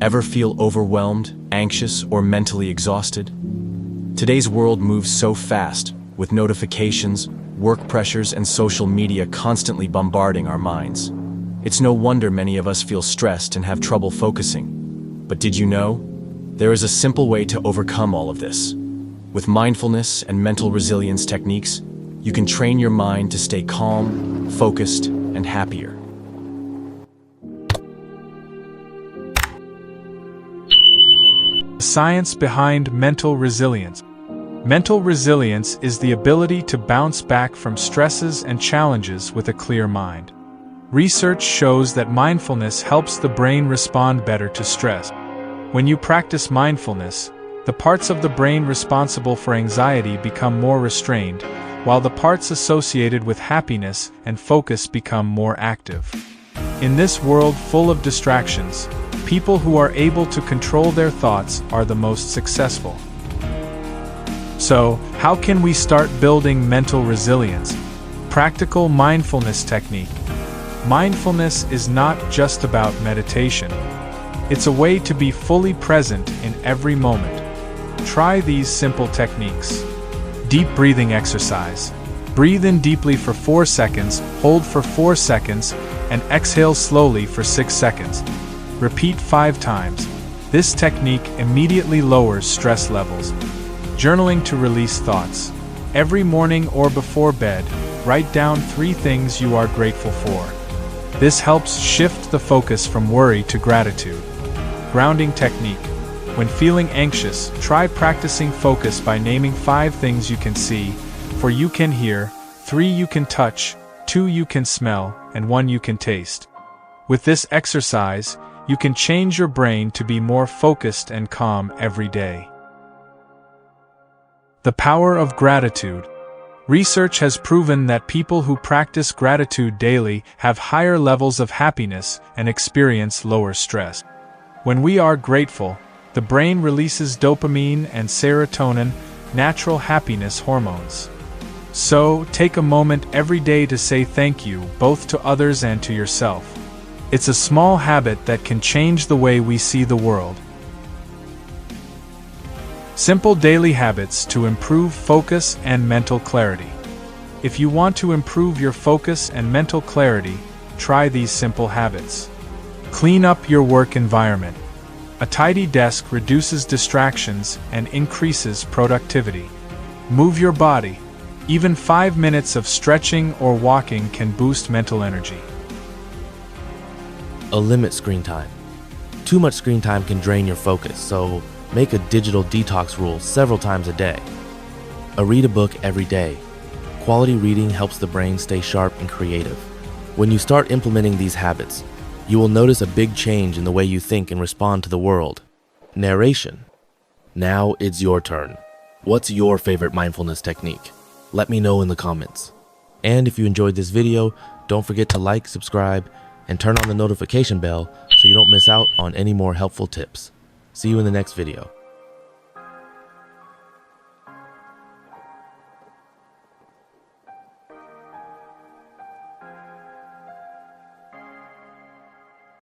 Ever feel overwhelmed, anxious, or mentally exhausted? Today's world moves so fast, with notifications, work pressures, and social media constantly bombarding our minds. It's no wonder many of us feel stressed and have trouble focusing. But did you know? There is a simple way to overcome all of this. With mindfulness and mental resilience techniques, you can train your mind to stay calm, focused, and happier. Science behind mental resilience. Mental resilience is the ability to bounce back from stresses and challenges with a clear mind. Research shows that mindfulness helps the brain respond better to stress. When you practice mindfulness, the parts of the brain responsible for anxiety become more restrained, while the parts associated with happiness and focus become more active. In this world full of distractions, people who are able to control their thoughts are the most successful. So, how can we start building mental resilience? Practical mindfulness technique. Mindfulness is not just about meditation. It's a way to be fully present in every moment. Try these simple techniques. Deep breathing exercise. Breathe in deeply for 4 seconds, hold for 4 seconds, and exhale slowly for 6 seconds. Repeat 5 times. This technique immediately lowers stress levels. Journaling to release thoughts. Every morning or before bed, write down 3 things you are grateful for. This helps shift the focus from worry to gratitude. Grounding technique. When feeling anxious, try practicing focus by naming 5 things you can see, 4 you can hear, 3 you can touch, 2 you can smell, and 1 you can taste. With this exercise, you can change your brain to be more focused and calm every day. The power of gratitude. Research has proven that people who practice gratitude daily have higher levels of happiness and experience lower stress. When we are grateful, the brain releases dopamine and serotonin, natural happiness hormones. So, take a moment every day to say thank you, both to others and to yourself. It's a small habit that can change the way we see the world. Simple daily habits to improve focus and mental clarity. If you want to improve your focus and mental clarity, try these simple habits. Clean up your work environment. A tidy desk reduces distractions and increases productivity. Move your body. Even 5 minutes of stretching or walking can boost mental energy. Limit screen time. Too much screen time can drain your focus, so make a digital detox rule several times a day. Read a book every day. Quality reading helps the brain stay sharp and creative. When you start implementing these habits, you will notice a big change in the way you think and respond to the world. Narration. Now it's your turn. What's your favorite mindfulness technique? Let me know in the comments. And if you enjoyed this video, don't forget to like, subscribe, and turn on the notification bell so you don't miss out on any more helpful tips. See you in the next video.